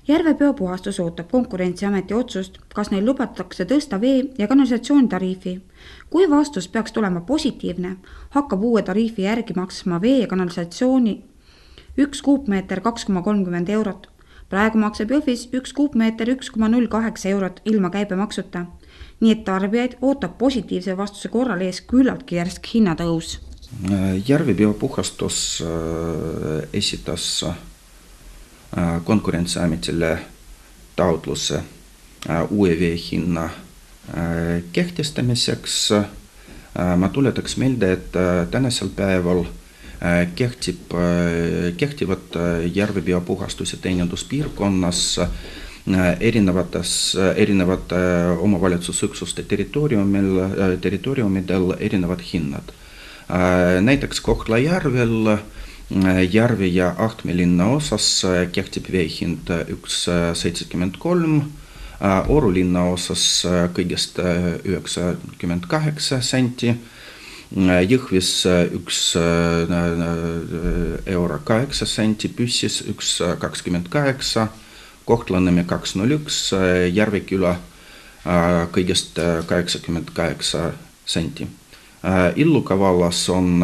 Järvepeopuhastus ootab Konkurentsiameti otsust, kas neil lubatakse tõsta vee- ja kanalisatsioonitariifi. Kui vastus peaks tulema positiivne, hakkab uue tariifi järgi maksma vee- ja kanalisatsiooni 1 kuupmeeter 2,30 eurot. Praegu maksab Jõhvis 1 kuupmeeter 1,08 eurot ilma käibemaksuta. Nii et tarbijaid ootab positiivse vastuse korral ees küllaltki järsk hinnatõus. Järvepiopuhastus esitas Konkurentsiametile taotluse uue veehinna kehtestamiseks. Ma tuletaks meelde, et tänasel päeval kehtivad järvepiopuhastuse teeninduspiirkonnas erinevate omavalitsusüksuste territooriumidel erinevad hinnad. Näiteks Kohtla-Järvel Järve ja Ahtme linna osas kehtib veehind 1,73, Oru linna osas kõigest 98 senti, Jõhvis 1,08 euro, Püssis 1,28, Kohtla-Nõmme 2,01, Järveküla kõigest 88 senti. Illuka vallas on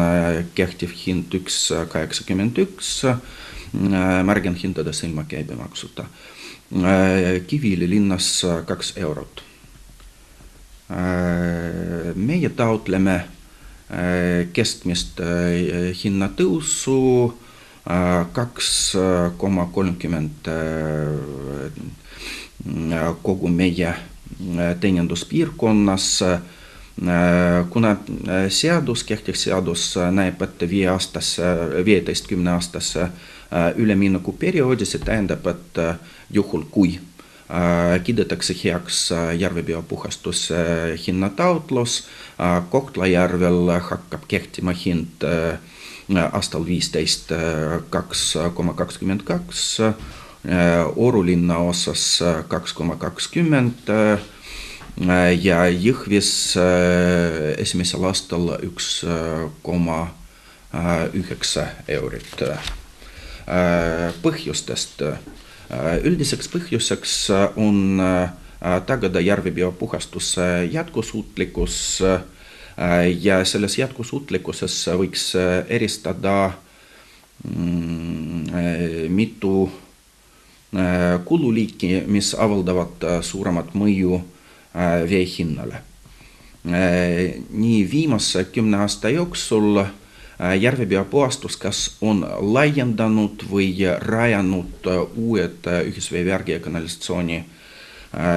kehtiv hind 1,81, märgin hindades ilma käibemaksuta. Kiviõli linnas 2 eurot. Meie taotleme kestmist hinnatõusu 2,30 kogu meie teeninduspiirkonnas. Kuna kehtiv seadus näeb ette 15-aastase ülemineku perioodi, see tähendab, et juhul kui kiidetakse heaks järvepiopuhastuse hinnataotlus, Kohtla-Järvel hakkab kehtima hind aastal 15 2,22, Oru linna osas 2,20 ja Jõhvis esimesel aastal 1,9 eurit. Põhjustest. Üldiseks põhjuseks on tagada järvepiopuhastuse jätkusuutlikkus ja selles jätkusuutlikkuses võiks eristada mitu kululiiki, mis avaldavad suuremat mõju vee hinnale. Nii viimase 10 aasta jooksul järvepiopuhastus kas on laiendanud või rajanud uued ühisveevärgi ja kanalisatsiooni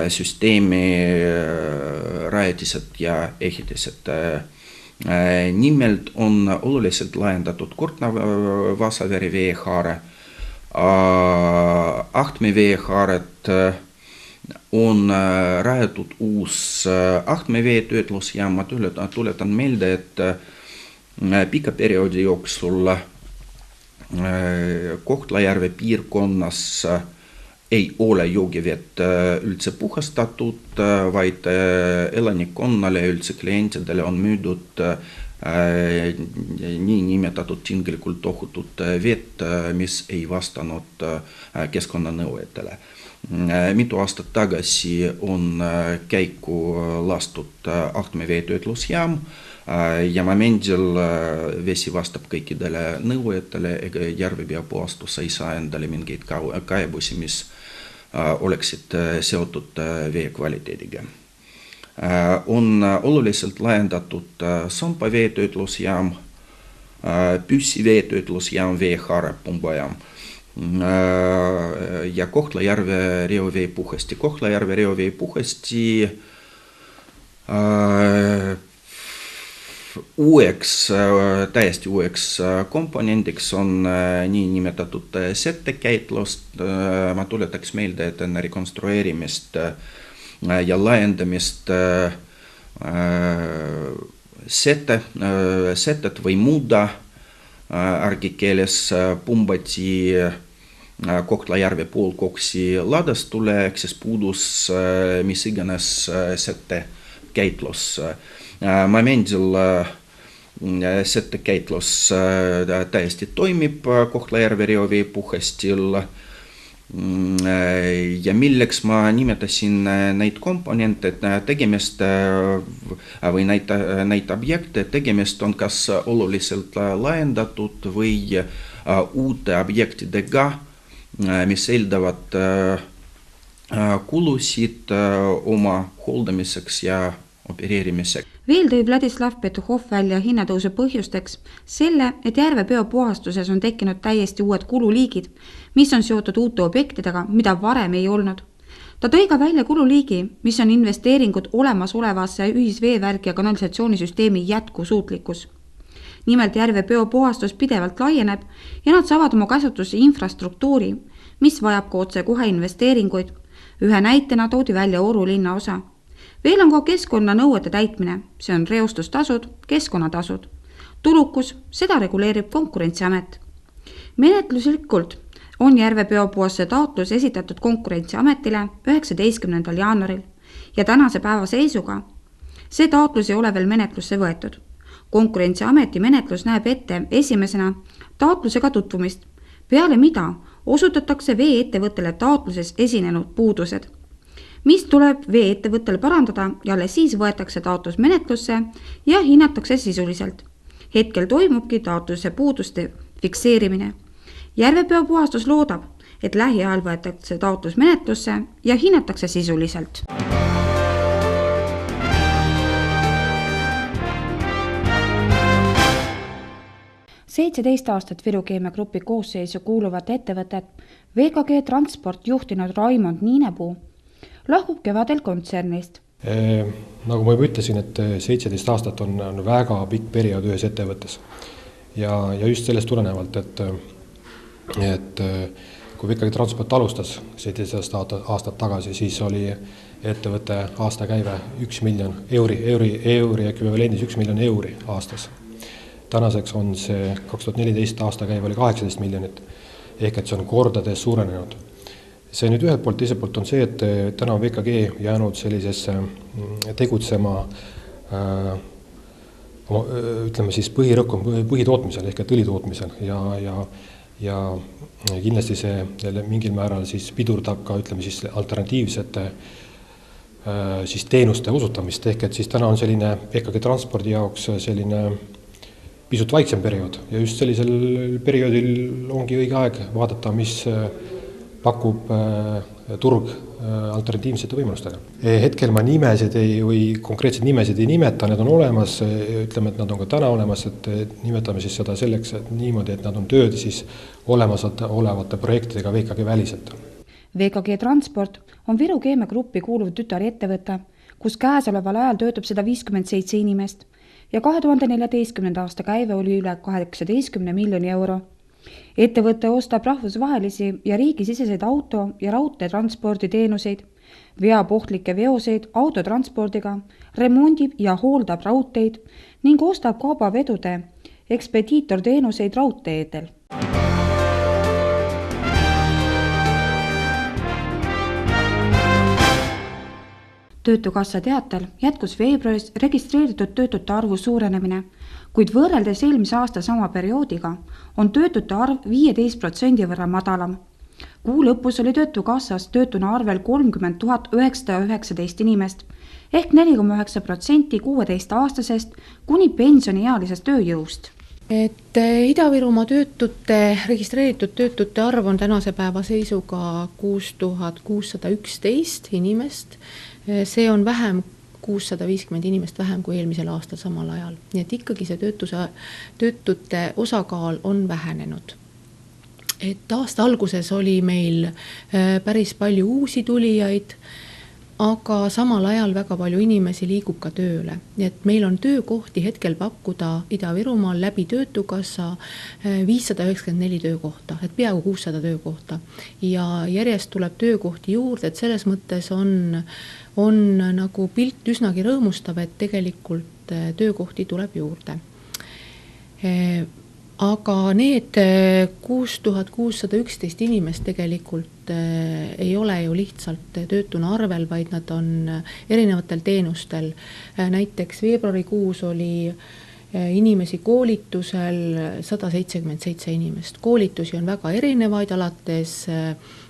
süsteemi rajatised ja ehitised. Nimelt on oluliselt laiendatud Kurtna-Vasaväri veehaare, Ahtme veehaaret, on rajatud uus Ahtme veetöötlusjaam. Ma tuletan meelde, et pika perioodi jooksul Kohtla-Järve piirkonnas ei ole joogivett üldse puhastatud, vaid elanikkonnale ja üldse klientidele on müüdud nii nimetatud tinglikult ohutut vett, mis ei vastanud keskkonnanõuetele. Mitu aastat tagasi on käiku lastud Ahtme veetöötlusjaam ja momendil vesi vastab kõikidele nõuetele, ega järvepiopuhastus ei saa endale mingeid kaebusi, mis oleksid seotud vee kvaliteediga. On oluliselt laiendatud Sompa veetöötlusjaam, Püssi veetöötlusjaam, veehaare pumbajaam ja Kohtla-Järve reoveepuhasti. Kohtla-Järve reoveepuhasti täiesti uueks komponendiks on nii nimetatud settekäitlust. Ma tuletaks meelde, et enne rekonstrueerimist ja laiendamist setet või muuda argikeeles pumbati Kohtla-Järve poolkoksi ladastule, ehk siis puudus mis iganes settekäitlus. Momendil settekäitlus täiesti toimib Kohtla-Järve reoveepuhastil Ja milleks ma nimetasin neid komponente, et tegemist või neid objekte, tegemist on kas oluliselt laiendatud või uute objektidega, mis eeldavad kulusid oma hooldamiseks ja opereerimiseks. Veel tõi Vladislav Petuhov välja hinnatõusu põhjusteks selle, et järvepeo puhastuses on tekkinud täiesti uued kululiigid, mis on seotud uute objektidega, mida varem ei olnud. Ta tõi ka välja kululiigi, mis on investeeringud olemasolevasse ühisveevärgi ja kanalisatsioonisüsteemi jätkusuutlikkus. Nimelt järvepeo puhastus pidevalt laieneb ja nad saavad oma käsutusse infrastruktuuri, mis vajab ka otsekohe investeeringuid. Ühe näitena toodi välja Oru linna osa. Veel on ka keskkonnanõuete täitmine, see on reostustasud, keskkonnatasud. Tulukus, seda reguleerib Konkurentsiamet. Menetluslikult on järvepeo-puhastuse taotlus esitatud Konkurentsiametile 19. jaanuaril ja tänase päeva seisuga see taotlus ei ole veel menetlusse võetud. Konkurentsiameti menetlus näeb ette esimesena taotlusega tutvumist, peale mida osutatakse vee-ettevõttele taotluses esinenud puudused, mis tuleb vee-ettevõttele parandada ja alles siis võetakse taotlus menetlusse ja hinnatakse sisuliselt. Hetkel toimubki taotluse puuduste fikseerimine. Järvepeo puhastus loodab, et lähiajal võetakse taotlus menetlusse ja hinnatakse sisuliselt. 17 aastat Viru Keemia Grupi koosseisu kuuluvat ettevõtet VKG Transport juhtinud Raimond Niinepuu lahkub kevadel kontsernist. Nagu ma juba ütlesin, et 17 aastat on väga pikk periood ühes ettevõttes. Ja just sellest tulenevalt, et kui VKG Transport alustas 17 aastat tagasi, siis oli ettevõtte aastakäive 1 miljon euri ekvivalendis 1 miljon euri aastas. Tänaseks on see 2014 aastakäive oli 18 miljonit, ehk et see on kordades suurenenud. See nüüd ühelt poolt, teiselt poolt on see, et täna on VKG jäänud sellisesse tegutsema ütleme siis põhitootmisel ehk et õlitootmisel ja kindlasti see mingil määral siis pidurdab ka ütleme siis alternatiivsete siis teenuste osutamist, ehk et siis täna on selline VKG Transpordi jaoks selline pisut vaiksem periood ja just sellisel perioodil ongi õige aeg vaadata, mis pakub turg alternatiivsete võimalustega. Hetkel ma nimesid või konkreetseid nimesid ei nimeta, need on olemas, ütleme, et nad on ka täna olemas, et nimetame siis seda selleks, et niimoodi, et nad on tööd siis olevate projektidega VKG väliselt. VKG Transport on Viru Keemia Gruppi kuuluv tütarettevõte, kus käesoleval ajal töötab 157 inimest ja 2014. aasta käive oli üle 18 miljoni euro. Ettevõte ostab rahvusvahelisi ja riigisiseseid auto- ja raudteetransporditeenuseid, veab ohtlikke veoseid autotranspordiga, remondib ja hooldab raudteid ning ostab kaubavedude ekspediitorteenuseid raudteedel. Töötukassa teatel jätkus veebruaris registreeritud töötute arvu suurenemine, kuid võrreldes eelmise aasta sama perioodiga on töötute arv 15% võrra madalam. Kuu lõpus oli Töötukassas töötuna arvel 30 919 inimest ehk 4,9% 16-aastasest kuni pensioniealisest tööjõust. Et Ida-Virumaa registreeritud töötute arv on tänase päeva seisuga 6611 inimest. See on 650 inimest vähem kui eelmisel aastal samal ajal. Nii et ikkagi see töötute osakaal on vähenenud. Et aasta alguses oli meil päris palju uusi tulijaid, aga samal ajal väga palju inimesi liigub ka tööle. Nii et meil on töökohti hetkel pakkuda Ida-Virumaal läbi Töötukassa 594 töökohta, et peaaegu 600 töökohta. Ja järjest tuleb töökohti juurde, et selles mõttes on nagu pilt üsnagi rõõmustav, et tegelikult töökohti tuleb juurde. Aga need 6611 inimest tegelikult ei ole ju lihtsalt töötuna arvel, vaid nad on erinevatel teenustel. Näiteks veebruarikuus oli inimesi koolitusel 177 inimest. Koolitusi on väga erinevaid, alates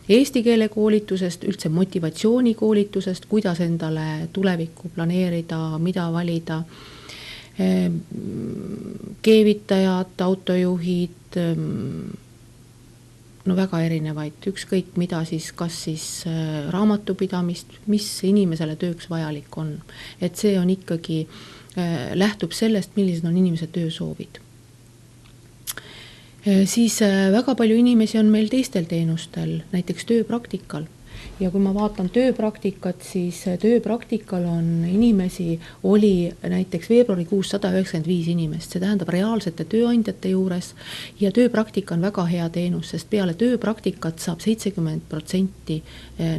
eesti keele koolitusest, üldse motivatsioonikoolitusest, kuidas endale tulevikku planeerida, mida valida, keevitajad, autojuhid, no väga erinevaid, ükskõik mida siis, kas siis raamatupidamist, mis inimesele tööks vajalik on. Et see on ikkagi, lähtub sellest, millised on inimese töösoovid. Siis väga palju inimesi on meil teistel teenustel, näiteks tööpraktikal. Ja kui ma vaatan tööpraktikat, siis tööpraktikal on inimesi, oli näiteks veebruarikuus 195 inimest, see tähendab reaalsete tööandjate juures, ja tööpraktika on väga hea teenus, sest peale tööpraktikat saab 70%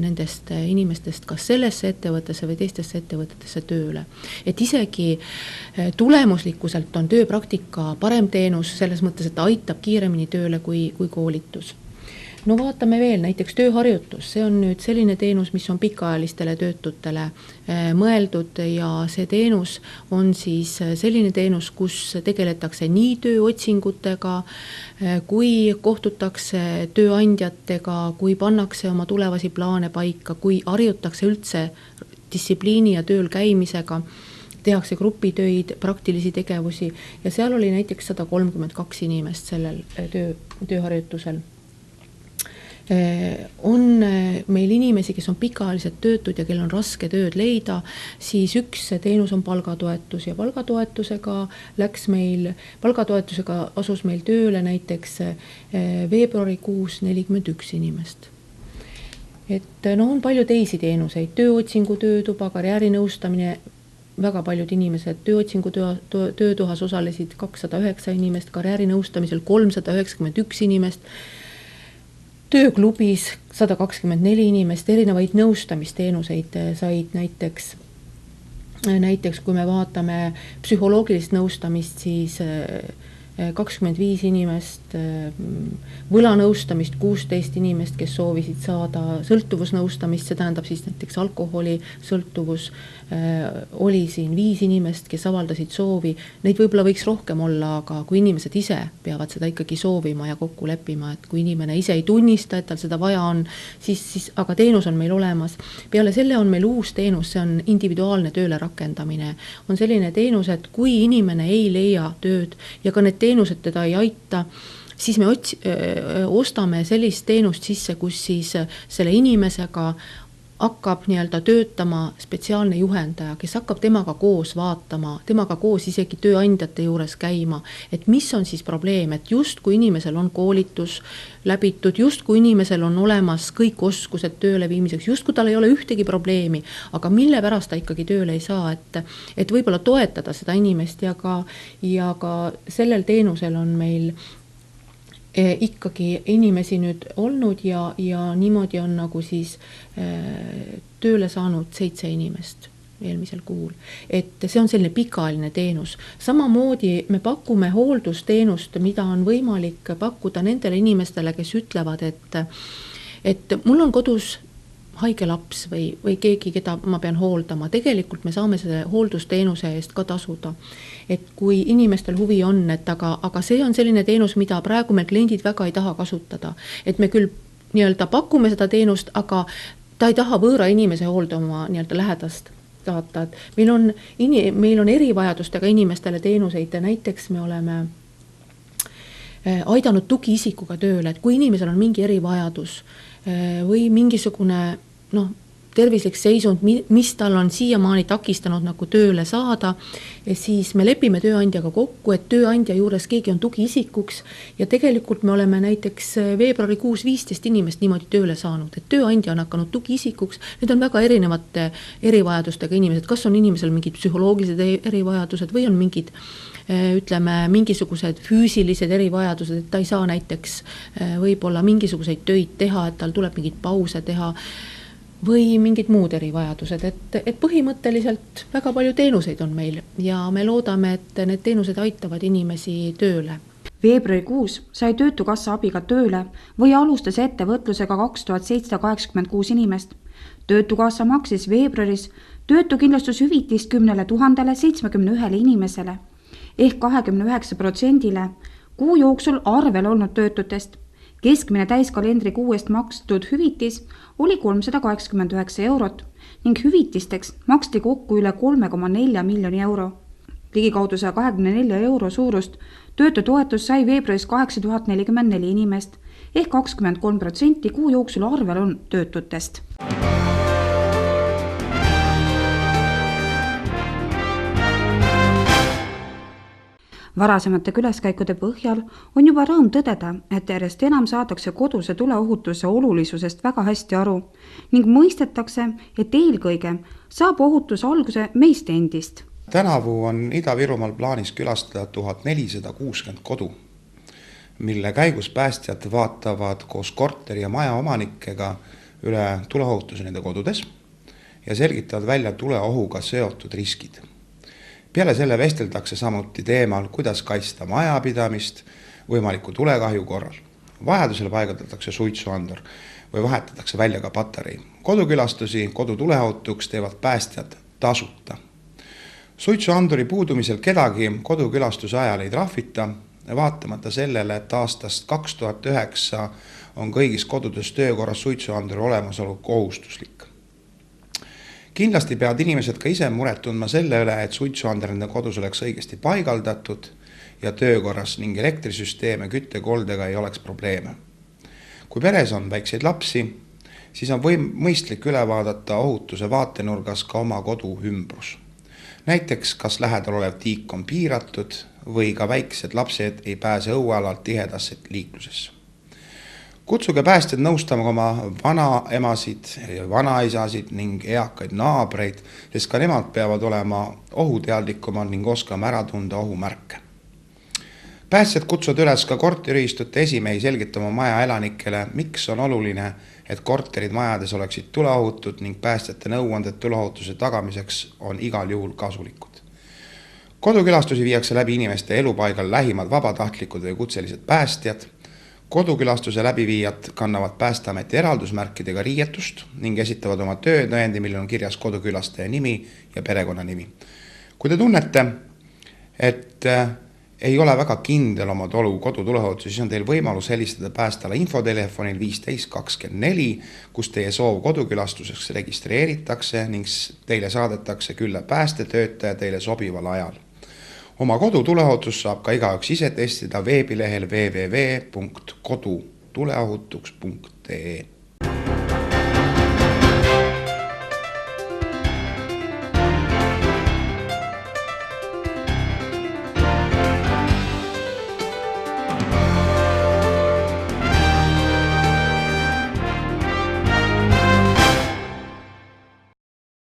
nendest inimestest kas sellesse ettevõttesse või teistesse ettevõtetesse tööle. Et isegi tulemuslikkuselt on tööpraktika parem teenus selles mõttes, et aitab kiiremini tööle kui koolitus. No vaatame veel, näiteks tööharjutus, see on nüüd selline teenus, mis on pikaajalistele töötutele mõeldud, ja see teenus on siis selline teenus, kus tegeletakse nii tööotsingutega, kui kohtutakse tööandjatega, kui pannakse oma tulevasi plaane paika, kui harjutakse üldse distsipliini ja tööl käimisega, tehakse grupitöid, praktilisi tegevusi, ja seal oli näiteks 132 inimest sellel tööharjutusel. On meil inimesi, kes on pikaajaliselt töötud ja kel on raske tööd leida, siis üks teenus on palgatoetus, ja palgatoetusega asus meil tööle näiteks veebruarikuus 41 inimest. Et on palju teisi teenuseid, tööotsingu töötuba, karjäärinõustamine, väga paljud inimesed tööotsingu töötuhas osalesid 209 inimest, karjäärinõustamisel 391 inimest, tööklubis 124 inimest, erinevaid nõustamisteenuseid said näiteks kui me vaatame psühholoogilist nõustamist, siis 25 inimest, võlanõustamist 16 inimest, kes soovisid saada sõltuvusnõustamist, see tähendab siis näiteks alkoholi sõltuvus, oli siin 5 inimest, kes avaldasid soovi, neid võib-olla võiks rohkem olla, aga kui inimesed ise peavad seda ikkagi soovima ja kokku leppima, et kui inimene ise ei tunnista, et tal seda vaja on, siis aga teenus on meil olemas. Peale selle on meil uus teenus, see on individuaalne tööle rakendamine. On selline teenus, et kui inimene ei leia tööd ja ka need teenused teda ei aita, siis me ostame sellist teenust sisse, kus siis selle inimesega hakkab töötama spetsiaalne juhendaja, kes hakkab temaga koos vaatama, temaga koos isegi tööandjate juures käima, et mis on siis probleem, et just kui inimesel on koolitus läbitud, just kui inimesel on olemas kõik oskused tööle viimiseks, just kui tal ei ole ühtegi probleemi, aga mille pärast ta ikkagi tööle ei saa, et võib-olla toetada seda inimest, ja ka sellel teenusel on meil ikkagi inimesi nüüd olnud ja niimoodi on nagu siis tööle saanud 7 inimest eelmisel kuul. Et see on selline pikaajaline teenus. Samamoodi me pakume hooldusteenust, mida on võimalik pakkuda nendele inimestele, kes ütlevad, et mul on kodus haige laps või keegi, keda ma pean hooldama. Tegelikult me saame selle hooldusteenuse eest ka tasuda. Et kui inimestel huvi on, aga see on selline teenus, mida praegu meil kliendid väga ei taha kasutada. Et me küll pakume seda teenust, aga ta ei taha võõra inimese hooldama lähedast saata. Meil on erivajadustega inimestele teenuseid, näiteks me oleme aidanud tugiisikuga tööle, et kui inimesel on mingi erivajadus või mingisugune tervislik seisund, mis tal on siiamaani takistanud nagu tööle saada, siis me lepime tööandjaga kokku, et tööandja juures keegi on tugiisikuks, ja tegelikult me oleme näiteks veebruarikuus 15 inimest niimoodi tööle saanud, et tööandja on hakanud tugiisikuks. Need on väga erinevate erivajadustega inimesed, kas on inimesel mingid psühholoogilised erivajadused või on mingid mingisugused füüsilised erivajadused, et ta ei saa näiteks võib-olla mingisuguseid töid teha, et tal tuleb mingid pause teha või mingid muud erivajadused, et põhimõtteliselt väga palju teenuseid on meil ja me loodame, et need teenused aitavad inimesi tööle. Veebruarikuus sai Töötukassa abiga tööle või alustas ettevõtlusega 2786 inimest. Töötukassa maksis veebruaris töötukindlustushüvitist 10 071 inimesele. ehk 29%-le kuu jooksul arvel olnud töötutest. Keskmine täiskalendrikuu eest makstud hüvitis oli 389 eurot ning hüvitisteks maksti kokku üle 3,4 miljoni euro. Ligikaudu 124 euro suurust töötutoetus sai veebruaris 8044 inimest ehk 23% kuu jooksul arvel on töötutest. Varasemate külaskäikude põhjal on juba rõõm tõdeda, et järjest enam saadakse koduse tuleohutuse olulisusest väga hästi aru ning mõistetakse, et eelkõige saab ohutus alguse meist endist. Tänavu on Ida-Virumaal plaanis külastada 1460 kodu, mille käigus päästjad vaatavad koos korteri ja maja omanikega üle tuleohutuse nende kodudes ja selgitavad välja tuleohuga seotud riskid. Peale selle vesteldakse samuti teemal, kuidas kaitsta majapidamist võimaliku tulekahju korral. Vajadusel paigaldatakse suitsuandur või vahetatakse välja ka patarei. Kodukülastusi kodu tuleohutuks teevad päästjad tasuta. Suitsuanduri puudumisel kedagi kodukülastuse ajal ei trahvita, vaatamata sellele, et aastast 2009 on kõigis kodudes töökorras suitsuanduri olemasolu kohustuslik. Kindlasti peavad inimesed ka ise muret tundma selle üle, et suitsuander nende kodus oleks õigesti paigaldatud ja töökorras ning elektrisüsteeme küttekoldega ei oleks probleeme. Kui peres on väikseid lapsi, siis on mõistlik üle vaadata ohutuse vaatenurgas ka oma kodu ümbrus. Näiteks, kas lähedal olev tiik on piiratud või ka väiksed lapsed ei pääse õuealalt tihedasse liiklusesse. Kutsuge päästjad nõustama oma vanaemasid ja vanaisasid ning eakaid naabreid, sest ka nemad peavad olema ohuteadlikumad ning oskama ära tunda ohumärke. Päästjad kutsuvad üles ka korteriühistute esimehi selgitama maja elanikele, miks on oluline, et korterid majades oleksid tuleohutud ning päästjate nõuanded tuleohutuse tagamiseks on igal juhul kasulikud. Kodukülastusi viiakse läbi inimeste elupaigal lähimad vabatahtlikud või kutselised päästjad. Kodukülastuse läbiviijad kannavad Päästeameti eraldusmärkidega riietust ning esitavad oma töötõendi, millel on kirjas kodukülastaja nimi ja perekonnanimi. Kui te tunnete, et ei ole väga kindel oma kodu tuleohutus, siis on teil võimalus helistada Päästeala infotelefonil 1524, kus teie soov kodukülastuseks registreeritakse ning teile saadetakse külla päästetöötaja teile sobival ajal. Oma kodu tuleohutus saab ka igaüks ise testida veebilehel www.kodutuleohutuks.ee.